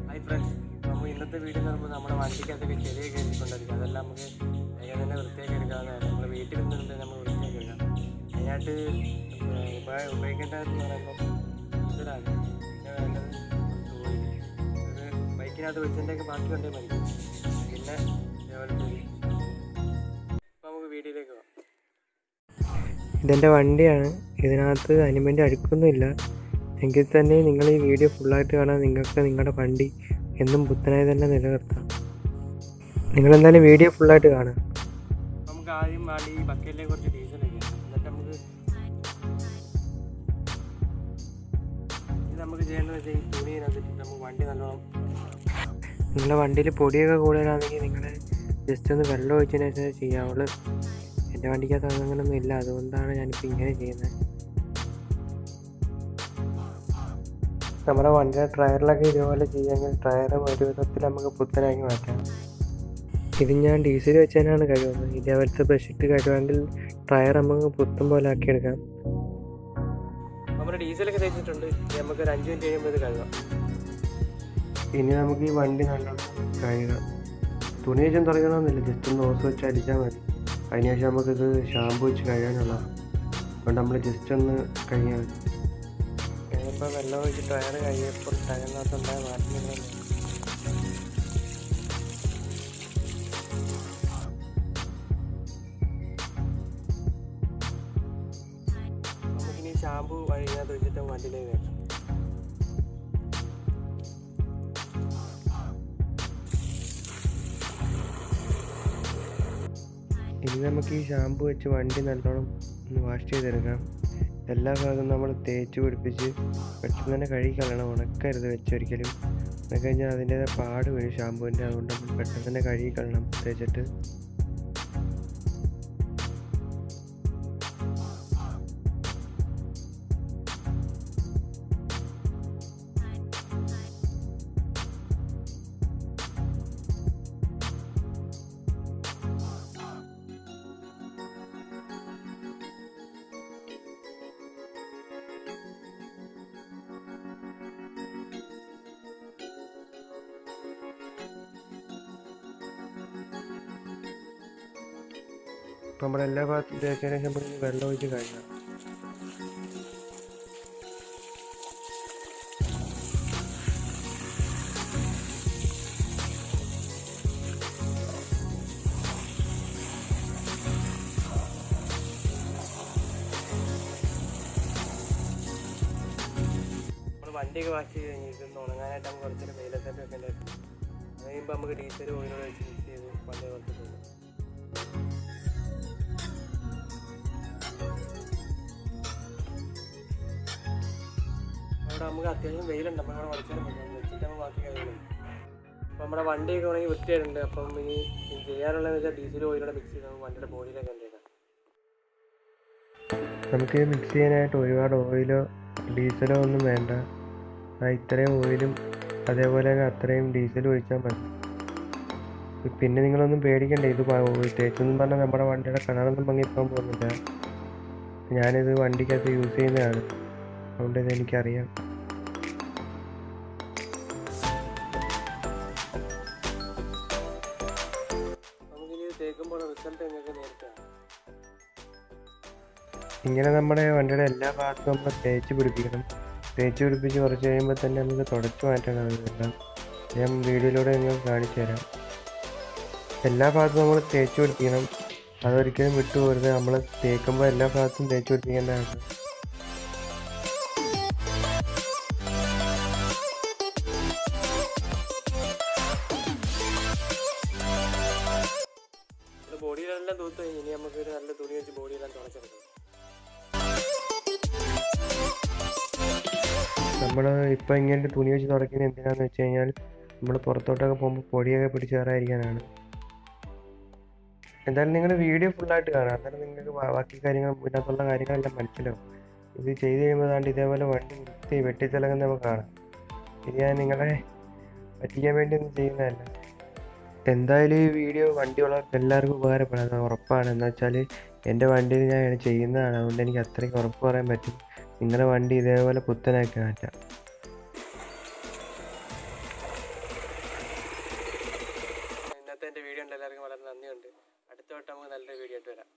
Hi friends, നമ്മൾ ഇന്നത്തെ video എന്ന് പറയുമ്പോൾ നമ്മുടെ വണ്ടിക്കകത്തൊക്കെ ചെറിയൊക്കെ എടുക്കൊണ്ടിരിക്കും. അതെല്ലാം നമുക്ക് വേഗം തന്നെ വൃത്തിയാക്കി എടുക്കാവുന്നതാണ്. നമ്മൾ വീട്ടിൽ നിന്നുകൊണ്ട് നമ്മൾ വൃത്തിയാക്കി എടുക്കാം. അതിനായിട്ട് ഉപയോഗിക്കേണ്ടതെന്ന് പറയുമ്പോൾ ഇതിലാണ് പിന്നെ വേണ്ടത് ഓയിൽ. ഒരു ബൈക്കിനകത്ത് വെച്ചതിൻ്റെയൊക്കെ ബാക്കി കൊണ്ടേ മതി. പിന്നെ അതേപോലത്തെ ഇപ്പോൾ നമുക്ക് വീഡിയോയിലേക്ക് പോകാം. ഇതെൻ്റെ വണ്ടിയാണ്. ഇതിനകത്ത് അനിമൻ്റെ അടുക്കൊന്നുമില്ല. എങ്കിൽ തന്നെ നിങ്ങൾ ഈ വീഡിയോ ഫുള്ളായിട്ട് കാണാൻ നിങ്ങൾക്ക് നിങ്ങളുടെ വണ്ടി എന്നും പുത്തനായി തന്നെ നിലനിർത്താം. നിങ്ങളെന്തായാലും വീഡിയോ ഫുള്ളായിട്ട് കാണുക. നമുക്ക് ആദ്യം ഈ ബക്കറ്റിലേക്ക് കുറച്ച് ഡീസൽ വയ്ക്കാം. എന്നിട്ട് നമുക്ക് ചെയ്യേണ്ടത് വെച്ചാൽ ഈ തുണിയിനകത്തിട്ട് നമുക്ക് വണ്ടി നല്ലോണം. നിങ്ങളുടെ വണ്ടിയിൽ പൊടിയൊക്കെ കൂടുതലാണെങ്കിൽ നിങ്ങൾ ജസ്റ്റ് ഒന്ന് വെള്ളം ഒഴിച്ചതിന് ശേഷം ചെയ്യാവുള്ളൂ. എൻ്റെ വണ്ടിക്കകത്ത് അങ്ങനെയൊന്നും ഇല്ല, അതുകൊണ്ടാണ് ഞാനിപ്പോൾ ഇങ്ങനെ ചെയ്യുന്നത്. നമ്മുടെ വണ്ടിയുടെ ടയറിലൊക്കെ ഇതുപോലെ ചെയ്യാമെങ്കിൽ ടയർ ഒരു വിധത്തിൽ നമുക്ക് പുത്തനാക്കി മാറ്റാം. ഇത് ഞാൻ ഡീസൽ വെച്ച് തന്നെയാണ് കഴിയുന്നത്. ഇതേപോലത്തെ ബ്രഷിട്ട് കഴിയുമെങ്കിൽ ടയർ നമുക്ക് പുത്തൻ പോലെ ആക്കിയെടുക്കാം. നമ്മുടെ ഡീസലൊക്കെ തേച്ചിട്ടുണ്ട്. നമുക്ക് ഒരു 5 മിനിറ്റ് കഴിയുമ്പോൾ ഇത് കഴുകാം. ഇനി നമുക്ക് ഈ വണ്ടി നല്ലോണം കഴുകാം. തുണി വെച്ചും തുടങ്ങണമെന്നില്ല, ജസ്റ്റ് ഒന്ന് ഓസ് വെച്ച് അടിച്ചാൽ മതി. അതിനുശേഷം നമുക്കിത് ഷാമ്പു വെച്ച് കഴുകാനുള്ളതാണ്. അതുകൊണ്ട് നമ്മൾ ജസ്റ്റ് ഒന്ന് കഴുകാൻ. ഇപ്പോൾ വെള്ളം ഒഴിച്ച് ടയർ കഴിയപ്പോൾ ടയറിനകത്തുണ്ടായ മാറ്റങ്ങൾ നമുക്കിനി ഷാമ്പു വഴിക്കകത്ത് വെച്ചിട്ട് വണ്ടിയിലേക്ക് വെക്കാം. ഇനി നമുക്ക് ഈ ഷാമ്പു വെച്ച് വണ്ടി നല്ലോണം ഒന്ന് വാഷ് ചെയ്തെടുക്കാം. എല്ലാ ഭാഗവും നമ്മൾ തേച്ച് പിടിപ്പിച്ച് പെട്ടെന്ന് തന്നെ കഴുകി കളയണം. ഉണക്കരുത് വെച്ചൊരിക്കലും. ഉണക്കി കഴിഞ്ഞാൽ അതിൻ്റേതായ പാട് വരും ഷാമ്പുവിൻ്റെ. അതുകൊണ്ട് നമ്മൾ പെട്ടെന്ന് തന്നെ കഴുകി കളയണം തേച്ചിട്ട്. ഇപ്പം നമ്മുടെ എല്ലാ ഭാഗത്തും തേച്ചതിന് ശേഷം നമുക്ക് വെള്ളം ഒഴിച്ച് കഴുകാം. നമ്മൾ വണ്ടിയൊക്കെ വാഷ് ചെയ്ത് കഴിഞ്ഞിട്ട് ഉണങ്ങാനായിട്ട് നമുക്ക് കുറച്ചൊരു വെയിലത്തൊക്കെ വെക്കേണ്ടതായിട്ട്. അത് കഴിയുമ്പോൾ നമുക്ക് ഡീസൽ ഓയിലോട് വെച്ച് മിക്സ് ചെയ്ത് വണ്ടി കുറച്ച് പോകും. അവിടെ നമുക്ക് അത്യാവശ്യം വെയിലുണ്ട്. അപ്പോൾ അവിടെ കുറച്ച് നേരം വെച്ചിട്ട് നമുക്ക് ബാക്കി കഴിയുള്ളൂ. അപ്പോൾ നമ്മുടെ വണ്ടിയൊക്കെ ഉണങ്ങി വൃത്തിയായിട്ടുണ്ട്. അപ്പം ഇനി ചെയ്യാനുള്ളതെന്ന് വെച്ചാൽ ഡീസൽ ഓയിലോടെ മിക്സ് ചെയ്ത് നമുക്ക് വണ്ടിയുടെ ബോഡിയിലേക്ക് കൊണ്ടുവരാം. നമുക്ക് മിക്സ് ചെയ്യാനായിട്ട് ഒരുപാട് ഓയിലോ ഡീസലോ ഒന്നും വേണ്ട. ഇത്രയും ഓയിലും അതേപോലെ തന്നെ അത്രയും ഡീസലും ഒഴിച്ചാൽ മതി. പിന്നെ നിങ്ങളൊന്നും പേടിക്കണ്ട. ഇത് തേച്ചെന്നും പറഞ്ഞാൽ നമ്മുടെ വണ്ടിയുടെ കളറൊന്നും ഭംഗിപ്പോകാൻ പോകുന്നില്ല. ഞാനിത് വണ്ടിക്കകത്ത് യൂസ് ചെയ്യുന്നതാണ്, അതുകൊണ്ട് ഇതെനിക്കറിയാം. ഇങ്ങനെ നമ്മുടെ വണ്ടിയുടെ എല്ലാ ഭാഗത്തും നമ്മൾ തേച്ച് പിടിപ്പിക്കണം. തേച്ച് പിടിപ്പിച്ച് കുറച്ച് കഴിയുമ്പോൾ തന്നെ നമുക്ക് തുടച്ച് മാറ്റാൻ കഴിയില്ല. ഞാൻ വീഡിയോയിലൂടെ നിങ്ങൾക്ക് കാണിച്ചു തരാം. എല്ലാ ഭാഗത്തും നമ്മൾ തേച്ച് പിടിപ്പിക്കണം. അതൊരിക്കലും വിട്ടുപോകരുത്. നമ്മൾ തേക്കുമ്പോൾ എല്ലാ ഭാഗത്തും തേച്ച് പിടിപ്പിക്കേണ്ടതാണ്. ബോഡിയിലെല്ലാം തൂത്ത് കഴിഞ്ഞ് ഇനി നമുക്കൊരു നല്ല തുണി വെച്ച് ബോഡിയെല്ലാം തുടച്ചെടുക്കണം. നമ്മൾ ഇപ്പോൾ ഇങ്ങനെ തുണി വെച്ച് തുടക്കുന്നത് എന്തിനാണെന്ന് വെച്ച് കഴിഞ്ഞാൽ നമ്മൾ പുറത്തോട്ടൊക്കെ പോകുമ്പോൾ പൊടിയൊക്കെ പിടിച്ച് കയറാതിരിക്കാനാണ്. എന്തായാലും നിങ്ങൾ വീഡിയോ ഫുള്ളായിട്ട് കാണാം. എന്നാലും നിങ്ങൾക്ക് ബാക്കി കാര്യങ്ങൾ ഇതിനകത്തുള്ള കാര്യങ്ങളെല്ലാം മനസ്സിലാവും. ഇത് ചെയ്ത് കഴിയുമ്പോൾ ഇതേപോലെ വണ്ടി വെട്ടിത്തിളങ്ങുന്ന നമുക്ക് കാണാം. ഇത് ഞാൻ നിങ്ങളെ പറ്റിക്കാൻ വേണ്ടി ഒന്നും ചെയ്യുന്നതല്ല. എന്തായാലും ഈ വീഡിയോ വണ്ടിയുള്ളവർക്ക് എല്ലാവർക്കും ഉപകാരപ്പെടാൻ ഉറപ്പാണ്. എന്ന് വെച്ചാൽ എൻ്റെ വണ്ടിയിൽ ഞാൻ ചെയ്യുന്നതാണ്, അതുകൊണ്ട് എനിക്ക് അത്രയ്ക്ക് ഉറപ്പ് പറയാൻ പറ്റും. നിങ്ങളുടെ വണ്ടി ഇതേപോലെ പുത്തനാക്കി മാറ്റാം. എൻ്റെ വീഡിയോ ഉണ്ട് എല്ലാവർക്കും വളരെ നന്ദിയുണ്ട്. അടുത്ത വട്ടം നമുക്ക് നല്ലൊരു വീഡിയോ ആയിട്ട് വരാം.